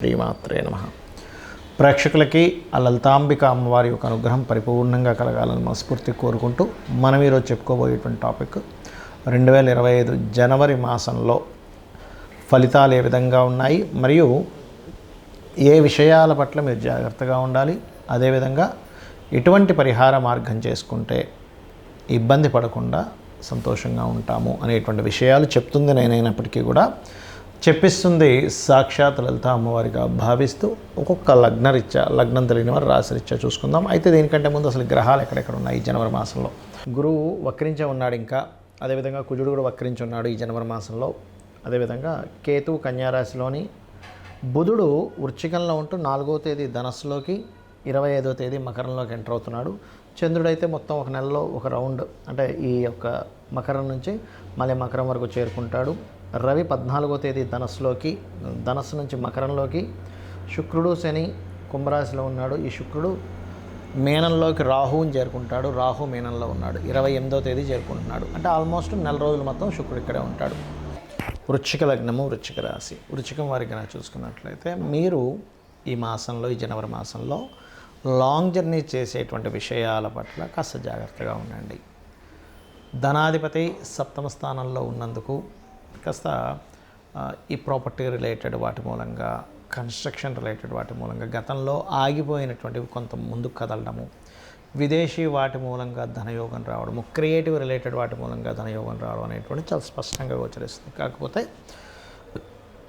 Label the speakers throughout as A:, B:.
A: శ్రీమాత్రే నమః. ప్రేక్షకులకి ఆ లలితాంబిక అమ్మవారి యొక్క అనుగ్రహం పరిపూర్ణంగా కలగాలని మనస్ఫూర్తి కోరుకుంటూ మనం ఈరోజు చెప్పుకోబోయేటువంటి టాపిక్ 2025 జనవరి మాసంలో ఫలితాలు ఏ విధంగా ఉన్నాయి, మరియు ఏ విషయాల పట్ల మీరు జాగ్రత్తగా ఉండాలి, అదేవిధంగా ఎటువంటి పరిహార మార్గం చేసుకుంటే ఇబ్బంది పడకుండా సంతోషంగా ఉంటాము అనేటువంటి విషయాలు చెప్తుంది నేనైనప్పటికీ కూడా చెప్పిస్తుంది సాక్షాత్ లలిత అమ్మవారిగా భావిస్తూ ఒక్కొక్క లగ్నం తెలియని వారు రాశిరీత్యా చూసుకుందాం. అయితే దీనికంటే ముందు అసలు గ్రహాలు ఎక్కడెక్కడ ఉన్నాయి ఈ జనవరి మాసంలో. గురువు వక్రించే ఉన్నాడు, ఇంకా అదేవిధంగా కుజుడు కూడా వక్రించి ఉన్నాడు ఈ జనవరి మాసంలో. అదేవిధంగా కేతువు కన్యారాశిలోని, బుధుడు వృశ్చికంలో ఉంటూ 4వ తేదీ ధనస్సులోకి, 25వ తేదీ మకరంలోకి ఎంటర్ అవుతున్నాడు. చంద్రుడైతే మొత్తం ఒక నెలలో ఒక రౌండ్, అంటే ఈ యొక్క మకరం నుంచి మళ్ళీ మకరం వరకు చేరుకుంటాడు. రవి 14వ తేదీ ధనస్సులోకి, ధనస్సు నుంచి మకరంలోకి, శుక్రుడు శని కుంభరాశిలో ఉన్నాడు. ఈ శుక్రుడు మీనంలోకి రాహువుని చేరుకుంటాడు, రాహు మీనంలో ఉన్నాడు. 28వ తేదీ చేరుకుంటున్నాడు. అంటే ఆల్మోస్ట్ నెల రోజులు మొత్తం శుక్రుడు ఇక్కడే ఉంటాడు. వృశ్చిక లగ్నము, వృశ్చిక రాశి. వృశ్చికం వారికి కనుక చూసుకున్నట్లయితే మీరు ఈ మాసంలో, ఈ జనవరి మాసంలో లాంగ్ జర్నీ చేసేటువంటి విషయాల పట్ల కాస్త జాగ్రత్తగా ఉండండి. ధనాధిపతి సప్తమ స్థానంలో ఉన్నందుకు కాస్త ఈ ప్రాపర్టీ రిలేటెడ్ వాటి మూలంగా, కన్స్ట్రక్షన్ రిలేటెడ్ వాటి మూలంగా, గతంలో ఆగిపోయినటువంటివి కొంత ముందుకు కదలడము, విదేశీ వాటి మూలంగా ధనయోగం రావడము, క్రియేటివ్ రిలేటెడ్ వాటి మూలంగా ధనయోగం రావడం అనేటువంటి చాలా స్పష్టంగా గోచరిస్తుంది. కాకపోతే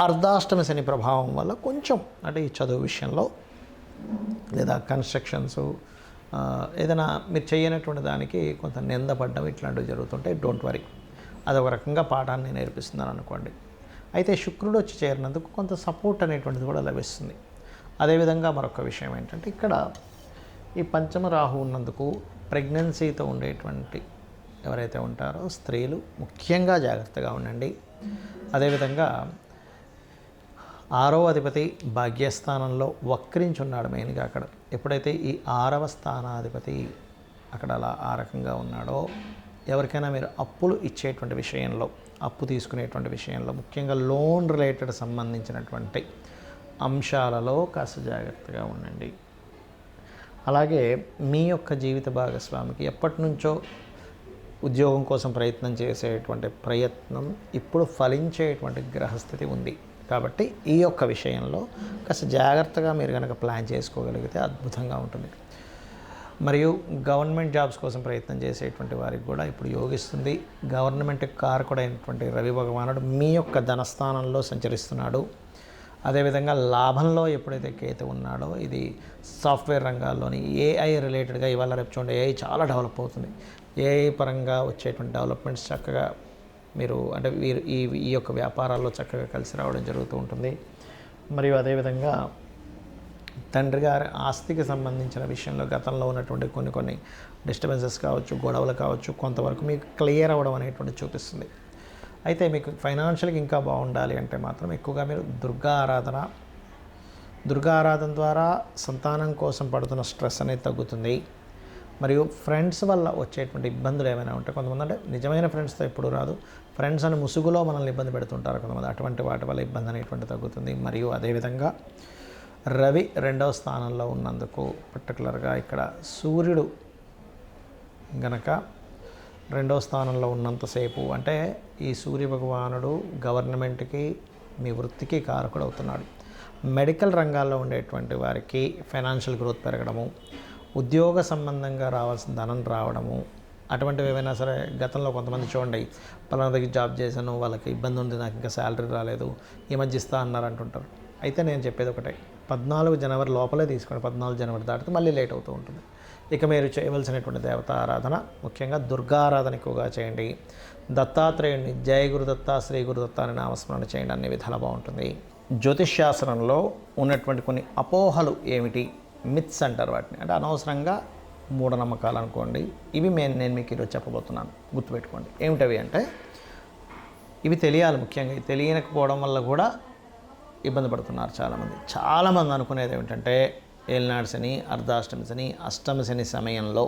A: అర్ధాష్టమి శని ప్రభావం వల్ల కొంచెం, అంటే ఈ చదువు విషయంలో లేదా కన్స్ట్రక్షన్స్ ఏదైనా మీరు చేయనటువంటి దానికి కొంత నిందపడ్డం ఇట్లాంటివి జరుగుతుంటాయి. డోంట్ వరీ, అదొక రకంగా పాఠాన్ని నేర్పిస్తున్నాను అనుకోండి. అయితే శుక్రుడు వచ్చి చేరినందుకు కొంత సపోర్ట్ అనేటువంటిది కూడా లభిస్తుంది. అదేవిధంగా మరొక విషయం ఏంటంటే, ఇక్కడ ఈ పంచమ రాహు ఉన్నందుకు ప్రెగ్నెన్సీతో ఉండేటువంటి ఎవరైతే ఉంటారో స్త్రీలు ముఖ్యంగా జాగ్రత్తగా ఉండండి. అదేవిధంగా 6వ అధిపతి భాగ్యస్థానంలో వక్రించున్నాడు మెయిన్గా. అక్కడ ఎప్పుడైతే ఈ 6వ స్థానాధిపతి అక్కడ అలా ఆ రకంగా ఉన్నాడో, ఎవరికైనా మీరు అప్పులు ఇచ్చేటువంటి విషయంలో, అప్పు తీసుకునేటువంటి విషయంలో, ముఖ్యంగా లోన్ రిలేటెడ్ సంబంధించినటువంటి అంశాలలో కాస్త జాగ్రత్తగా ఉండండి. అలాగే మీ యొక్క జీవిత భాగస్వామికి ఎప్పటి నుంచో ఉద్యోగం కోసం ప్రయత్నం చేసేటువంటి ప్రయత్నం ఇప్పుడు ఫలించేటువంటి గ్రహస్థితి ఉంది. కాబట్టి ఈ యొక్క విషయంలో కాస్త జాగ్రత్తగా మీరు కనుక ప్లాన్ చేసుకోగలిగితే అద్భుతంగా ఉంటుంది. మరియు గవర్నమెంట్ జాబ్స్ కోసం ప్రయత్నం చేసేటువంటి వారికి కూడా ఇప్పుడు యోగిస్తుంది. గవర్నమెంట్ కారకుడైనటువంటి రవి భగవానుడు మీ యొక్క ధనస్థానంలో సంచరిస్తున్నాడు. అదేవిధంగా లాభంలో ఎప్పుడైతే కేతు ఉన్నాడో, ఇది సాఫ్ట్వేర్ రంగాల్లోని ఏఐ రిలేటెడ్గా ఇవాళ రేపు చూడండి, ఏఐ చాలా డెవలప్ అవుతుంది. ఏఐ పరంగా వచ్చేటువంటి డెవలప్మెంట్స్ చక్కగా మీరు, అంటే వీరు ఈ యొక్క వ్యాపారాల్లో చక్కగా కలిసి రావడం జరుగుతూ ఉంటుంది. మరియు అదేవిధంగా తండ్రి గారి ఆస్తికి సంబంధించిన విషయంలో గతంలో ఉన్నటువంటి కొన్ని డిస్టర్బెన్సెస్ కావచ్చు, గొడవలు కావచ్చు, కొంతవరకు మీకు క్లియర్ అవ్వడం అనేటువంటి చూపిస్తుంది. అయితే మీకు ఫైనాన్షియల్గా ఇంకా బాగుండాలి అంటే మాత్రం ఎక్కువగా మీరు దుర్గా ఆరాధన ద్వారా సంతానం కోసం పడుతున్న స్ట్రెస్ అనేది తగ్గుతుంది. మరియు ఫ్రెండ్స్ వల్ల వచ్చేటువంటి ఇబ్బందులు ఏమైనా ఉంటాయి. కొంతమంది అంటే నిజమైన ఫ్రెండ్స్తో ఎప్పుడు రాదు, ఫ్రెండ్స్ అని ముసుగులో మనల్ని ఇబ్బంది పెడుతుంటారు కొంతమంది, అటువంటి వాటి వల్ల ఇబ్బంది అనేటువంటి తగ్గుతుంది. మరియు అదేవిధంగా రవి 2వ స్థానంలో ఉన్నందుకు, పర్టికులర్గా ఇక్కడ సూర్యుడు గనక 2వ స్థానంలో ఉన్నంతసేపు, అంటే ఈ సూర్య భగవానుడు గవర్నమెంట్కి, మీ వృత్తికి కారకుడు అవుతున్నాడు. మెడికల్ రంగాల్లో ఉండేటువంటి వారికి ఫైనాన్షియల్ గ్రోత్ పెరగడము, ఉద్యోగ సంబంధంగా రావాల్సిన ధనం రావడము, అటువంటివి ఏవైనా సరే. గతంలో కొంతమంది చూడండి, పలానా దగ్గర జాబ్ చేశాను, వాళ్ళకి ఇబ్బంది ఉంది, నాకు ఇంకా శాలరీ రాలేదు, ఈ మధ్య ఇస్తా అన్నారు అంటుంటారు. అయితే నేను చెప్పేది ఒకటే, 14 జనవరి లోపలే తీసుకోండి. 14 జనవరి దాటితే మళ్ళీ లేట్ అవుతూ ఉంటుంది. ఇక మీరు చేయవలసినటువంటి దేవతా ఆరాధన, ముఖ్యంగా దుర్గా ఆరాధన ఎక్కువగా చేయండి. దత్తాత్రేయుడిని జయ గురుదత్త, శ్రీ గురుదత్త అని నామస్మరణ చేయండి, అన్ని విధాలా బాగుంటుంది. జ్యోతిష్శాస్త్రంలో ఉన్నటువంటి కొన్ని అపోహలు ఏమిటి, మిత్స్ అంటారు వాటిని, అంటే అనవసరంగా మూఢనమ్మకాలు అనుకోండి. ఇవి నేను మీకు ఈరోజు చెప్పబోతున్నాను, గుర్తుపెట్టుకోండి. ఏమిటవి అంటే, ఇవి తెలియాలి. ముఖ్యంగా తెలియకపోవడం వల్ల కూడా ఇబ్బంది పడుతున్నారు చాలామంది అనుకునేది ఏమిటంటే, ఏలినాడు శని, అర్ధాష్టమి శని, అష్టమి శని సమయంలో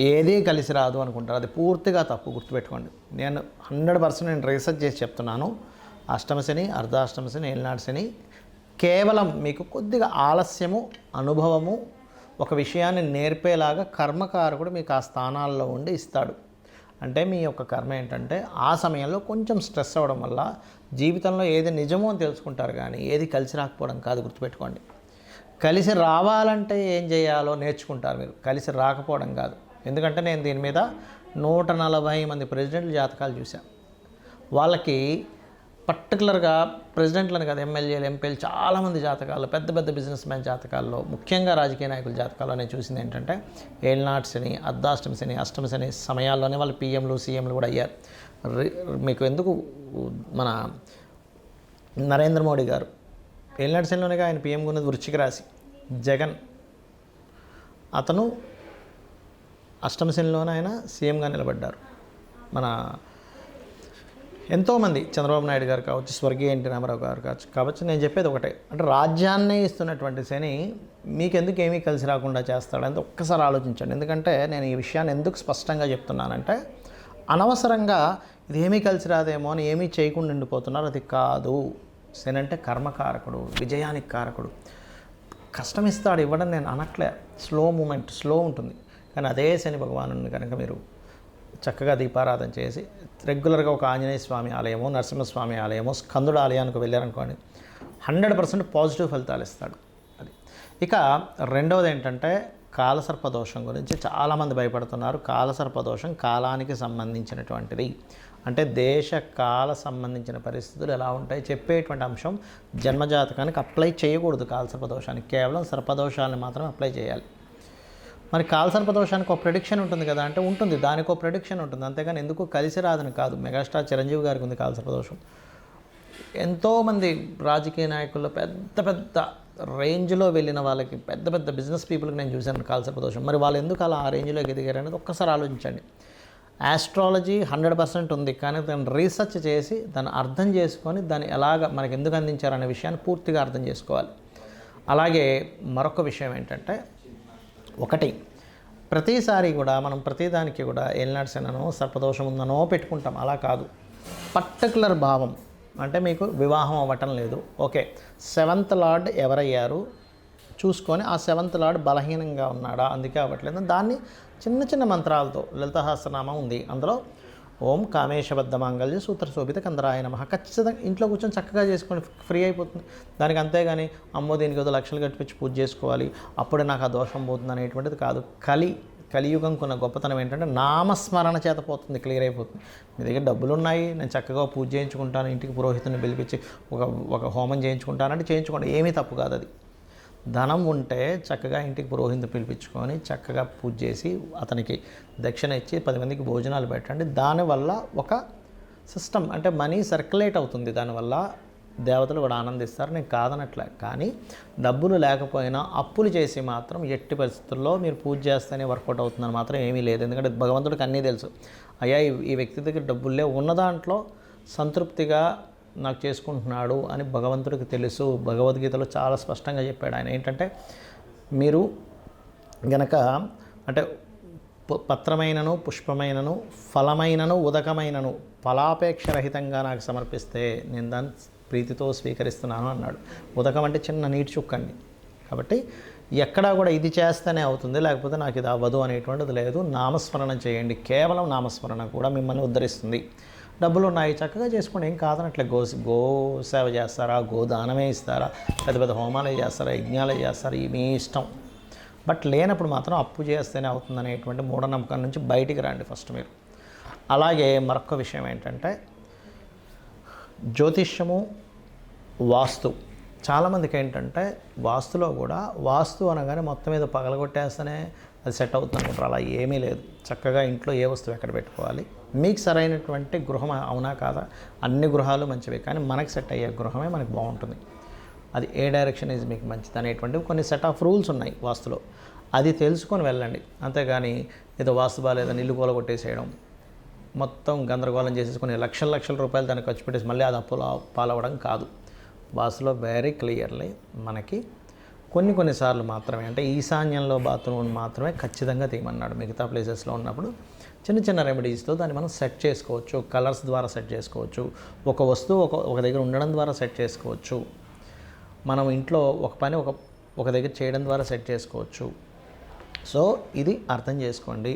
A: ఏదీ కలిసి రాదు అనుకుంటారు. అది పూర్తిగా తప్పు, గుర్తుపెట్టుకోండి. నేను 100% రీసెర్చ్ చేసి చెప్తున్నాను. అష్టమ శని, అర్ధాష్టమ శని, ఏలినాడు శని కేవలం మీకు కొద్దిగా ఆలస్యము, అనుభవము, ఒక విషయాన్ని నేర్పేలాగా కర్మకారకుడు మీకు ఆ స్థానాల్లో ఉండి ఇస్తాడు. అంటే మీ యొక్క కర్మ ఏంటంటే ఆ సమయంలో కొంచెం స్ట్రెస్ అవ్వడం వల్ల జీవితంలో ఏది నిజమో అని తెలుసుకుంటారు, కానీ ఏది కలిసి రాకపోవడం కాదు. గుర్తుపెట్టుకోండి, కలిసి రావాలంటే ఏం చేయాలో నేర్చుకుంటారు మీరు, కలిసి రాకపోవడం కాదు. ఎందుకంటే నేను దీని మీద 140 మంది ప్రెసిడెంట్ల జాతకాలు చూశాను. వాళ్ళకి పర్టికులర్గా ప్రెసిడెంట్లను కాదు, ఎమ్మెల్యేలు, ఎంపీలు, చాలామంది జాతకాలు, పెద్ద పెద్ద బిజినెస్ మ్యాన్ జాతకాల్లో, ముఖ్యంగా రాజకీయ నాయకుల జాతకాల్లో నేను చూసింది ఏంటంటే ఏళ్ళనాటి శని, అర్ధాష్టమ శని, అష్టమ శని సమయాల్లోనే వాళ్ళు పీఎంలు, సీఎంలు కూడా అయ్యారు. మీకు ఎందుకు, మన నరేంద్ర మోడీ గారు ఏళ్ళనాటి శనిలోనే ఆయన పీఎంగా ఉన్నది వృశ్చిక రాశి. జగన్ అతను అష్టమ శనిలోనే ఆయన సీఎంగా నిలబడ్డారు. మన ఎంతోమంది, చంద్రబాబు నాయుడు గారు కావచ్చు, స్వర్గీయ ఎన్టీ రామారావు గారు కావచ్చు. నేను చెప్పేది ఒకటే, అంటే రాజ్యాన్నే ఇస్తున్నటువంటి శని మీకెందుకు ఏమీ కలిసి రాకుండా చేస్తాడంటే ఒక్కసారి ఆలోచించండి. ఎందుకంటే నేను ఈ విషయాన్ని ఎందుకు స్పష్టంగా చెప్తున్నానంటే, అనవసరంగా ఇది ఏమీ కలిసి రాదేమో అని ఏమీ చేయకుండా ఉండిపోతున్నారు. అది కాదు. శని అంటే కర్మకారకుడు, విజయానికి కారకుడు. కష్టం ఇస్తాడు, ఇవ్వడం నేను అనట్లే. స్లో మూమెంట్, స్లో ఉంటుంది. కానీ అదే శని భగవాను కనుక మీరు చక్కగా దీపారాధన చేసి రెగ్యులర్గా ఒక ఆంజనేయ స్వామి ఆలయమో, నరసింహస్వామి ఆలయమో, స్కందుడు ఆలయానికి వెళ్ళారనుకోండి, 100% పాజిటివ్ ఫలితాలు ఇస్తాడు. అది. ఇక రెండవది ఏంటంటే కాలసర్పదోషం గురించి చాలామంది భయపడుతున్నారు. కాలసర్పదోషం కాలానికి సంబంధించినటువంటిది. అంటే దేశ కాల సంబంధించిన పరిస్థితులు ఎలా ఉంటాయి చెప్పేటువంటి అంశం. జన్మజాతకానికి అప్లై చేయకూడదు కాలసర్పదోషానికి, కేవలం సర్పదోషాలను మాత్రమే అప్లై చేయాలి. మరి కాలసర్పదోషానికి ఒక ప్రెడిక్షన్ ఉంటుంది కదా అంటే ఉంటుంది, దానికి ఒక ప్రెడిక్షన్ ఉంటుంది, అంతేగాని ఎందుకు కలిసి రాదని కాదు. మెగాస్టార్ చిరంజీవి గారికి ఉంది కాలసర్పదోషం. ఎంతోమంది రాజకీయ నాయకుల్లో పెద్ద పెద్ద రేంజ్లో వెళ్ళిన వాళ్ళకి, పెద్ద పెద్ద బిజినెస్ పీపుల్కి నేను చూశాను కాలసర్పదోషం. మరి వాళ్ళు ఎందుకు అలా ఆ రేంజ్లోకి ఎదిగారు అనేది ఒక్కసారి ఆలోచించండి. ఆస్ట్రాలజీ 100% ఉంది, కానీ దాన్ని రీసెర్చ్ చేసి దాన్ని అర్థం చేసుకొని దాన్ని ఎలాగ మనకు ఎందుకు అందించారనే విషయాన్ని పూర్తిగా అర్థం చేసుకోవాలి. అలాగే మరొక విషయం ఏంటంటే, ఒకటి, ప్రతిసారి కూడా మనం ప్రతిదానికి కూడా ఏలినాటి శననో సర్పదోషం ఉందనో పెట్టుకుంటాం. అలా కాదు. పర్టికులర్ భావం అంటే మీకు వివాహం అవ్వటం లేదు, ఓకే, 7th లార్డ్ ఎవరయ్యారు చూసుకొని ఆ 7th లార్డ్ బలహీనంగా ఉన్నాడా, అందుకే అవ్వట్లేదు. దాన్ని చిన్న చిన్న మంత్రాలతో, లలిత సహస్రనామం ఉంది, అందులో ఓం కామేశబద్ధ మాంగళ్య సూత్ర శోభిత కందరాయ నమః ఖచ్చితంగా ఇంట్లో కూర్చొని చక్కగా చేసుకొని ఫ్రీ అయిపోతుంది దానికి. అంతేగాని అమ్మో దీనికి ఏదో లక్షలు కట్టించి పూజ చేసుకోవాలి అప్పుడే నాకు ఆ దోషం పోతుంది అనేటువంటిది కాదు. కలియుగం కొన్న గొప్పతనం ఏంటంటే నామస్మరణ చేత పోతుంది, క్లియర్ అయిపోతుంది. మీ దగ్గర డబ్బులు ఉన్నాయి, నేను చక్కగా పూజ చేయించుకుంటాను, ఇంటికి పురోహితుని పిలిపించి ఒక హోమం చేయించుకుంటానంటే చేయించుకోండి, ఏమీ తప్పు కాదు. అది ధనం ఉంటే చక్కగా ఇంటికి పురోహితుని పిలిపించుకొని చక్కగా పూజ చేసి అతనికి దక్షిణ ఇచ్చి 10 మందికి భోజనాలు పెట్టండి. దానివల్ల ఒక సిస్టమ్ అంటే మనీ సర్క్యులేట్ అవుతుంది, దానివల్ల దేవతలు కూడా ఆనందిస్తారు. నేను కాదనట్లే, కానీ డబ్బులు లేకపోయినా అప్పులు చేసి మాత్రం ఎట్టి పరిస్థితుల్లో మీరు పూజ చేస్తేనే వర్కౌట్ అవుతుందని మాత్రం ఏమీ లేదు. ఎందుకంటే భగవంతుడికి అన్నీ తెలుసు. అయ్యా ఈ వ్యక్తి దగ్గర డబ్బులే, ఉన్న దాంట్లో సంతృప్తిగా నాకు చేసుకుంటున్నాడు అని భగవంతుడికి తెలుసు. భగవద్గీతలో చాలా స్పష్టంగా చెప్పాడు ఆయన. ఏంటంటే మీరు గనక అంటే పత్రమైనను, పుష్పమైనను, ఫలమైనను, ఉదకమైనను ఫలాపేక్షరహితంగా నాకు సమర్పిస్తే నేను దాన్ని ప్రీతితో స్వీకరిస్తున్నాను అన్నాడు. ఉదకం అంటే చిన్న నీటి చుక్కండి. కాబట్టి ఎక్కడా కూడా ఇది చేస్తేనే అవుతుంది, లేకపోతే నాకు ఇది అవ్వదు అనేటువంటిది లేదు. నామస్మరణ చేయండి, కేవలం నామస్మరణ కూడా మిమ్మల్ని ఉద్ధరిస్తుంది. డబ్బులు ఉన్నాయి చక్కగా చేసుకోండి, ఏం కాదనట్లే. గో సేవ చేస్తారా, గోదానమే ఇస్తారా, పెద్ద పెద్ద హోమాలే చేస్తారా, యజ్ఞాలే చేస్తారా, మీ ఇష్టం. బట్ లేనప్పుడు మాత్రం అప్పు చేస్తేనే అవుతుంది అనేటువంటి మూఢనమ్మకం నుంచి బయటికి రండి ఫస్ట్ మీరు. అలాగే మరొక విషయం ఏంటంటే జ్యోతిష్యము, వాస్తు. చాలామందికి ఏంటంటే వాస్తులో కూడా, వాస్తు అనగానే మొత్తం మీద పగలగొట్టేస్తేనే అది సెట్ అవుతుంది అనుకుంటారు. అలా ఏమీ లేదు. చక్కగా ఇంట్లో ఏ వస్తువు ఎక్కడ పెట్టుకోవాలి, మీకు సరైనటువంటి గృహం అవునా కాదా, అన్ని గృహాలు మంచివే, కానీ మనకి సెట్ అయ్యే గృహమే మనకు బాగుంటుంది. అది ఏ డైరెక్షన్ ఈజ్ మీకు మంచిది అనేటువంటివి కొన్ని సెట్ ఆఫ్ రూల్స్ ఉన్నాయి వాస్తులో. అది తెలుసుకొని వెళ్ళండి. అంతేగాని ఏదో వాస్తు బాగాలేదని ఇల్లు కూలగొట్టేసేయడం, మొత్తం గందరగోళం చేసేసుకుని లక్షల రూపాయలు దాన్ని ఖర్చు పెట్టేసి మళ్ళీ అది అప్పుల పాలవడం కాదు. వాస్తులో వెరీ క్లియర్లీ మనకి కొన్నిసార్లు మాత్రమే, అంటే ఈశాన్యంలో బాత్రూమ్ మాత్రమే ఖచ్చితంగా తీయమన్నాడు. మిగతా ప్లేసెస్లో ఉన్నప్పుడు చిన్న రెమెడీస్తో దాన్ని మనం సెట్ చేసుకోవచ్చు. కలర్స్ ద్వారా సెట్ చేసుకోవచ్చు, ఒక వస్తువు ఒక దగ్గర ఉండడం ద్వారా సెట్ చేసుకోవచ్చు. మనం ఇంట్లో ఒక పని ఒక దగ్గర చేయడం ద్వారా సెట్ చేసుకోవచ్చు. సో ఇది అర్థం చేసుకోండి.